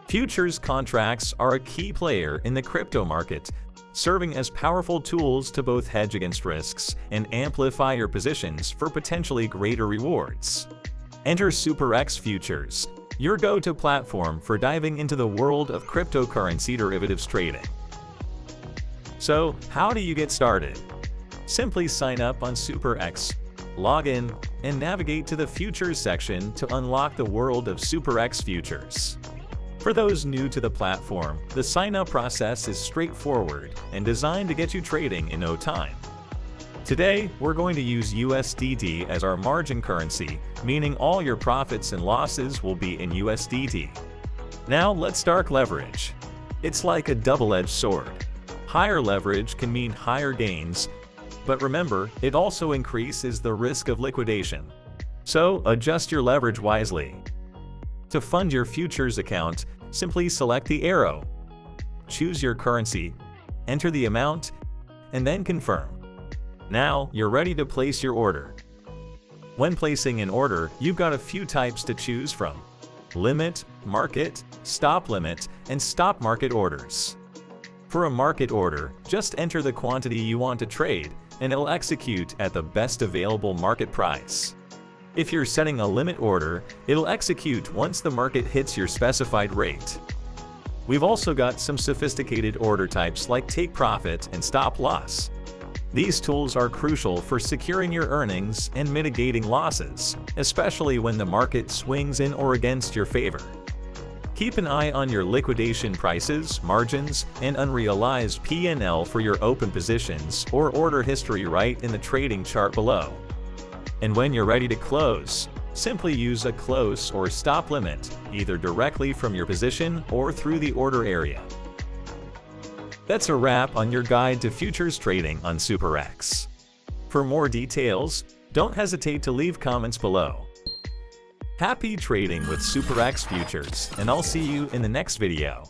Futures contracts are a key player in the crypto market, serving as powerful tools to both hedge against risks and amplify your positions for potentially greater rewards. Enter SuperEx Futures, your go-to platform for diving into the world of cryptocurrency derivatives trading. So, how do you get started? Simply sign up on SuperEx, log in, and navigate to the Futures section to unlock the world of SuperEx Futures. For those new to the platform, the sign-up process is straightforward and designed to get you trading in no time. Today, we're going to use USDT as our margin currency, meaning all your profits and losses will be in USDT. Now let's start leverage. It's like a double-edged sword. Higher leverage can mean higher gains, but remember, it also increases the risk of liquidation. So adjust your leverage wisely. To fund your futures account, simply select the arrow. Choose your currency, enter the amount, and then confirm. Now you're ready to place your order. When placing an order, you've got a few types to choose from: limit, market, stop limit, and stop market orders. For a market order, just enter the quantity you want to trade, and it'll execute at the best available market price. If you're setting a limit order, it'll execute once the market hits your specified rate. We've also got some sophisticated order types like take profit and stop loss. These tools are crucial for securing your earnings and mitigating losses, especially when the market swings in or against your favor. Keep an eye on your liquidation prices, margins, and unrealized P&L for your open positions or order history right in the trading chart below. And when you're ready to close, simply use a close or stop limit, either directly from your position or through the order area. That's a wrap on your guide to futures trading on SuperEx. For more details, don't hesitate to leave comments below. Happy trading with SuperEx Futures, and I'll see you in the next video.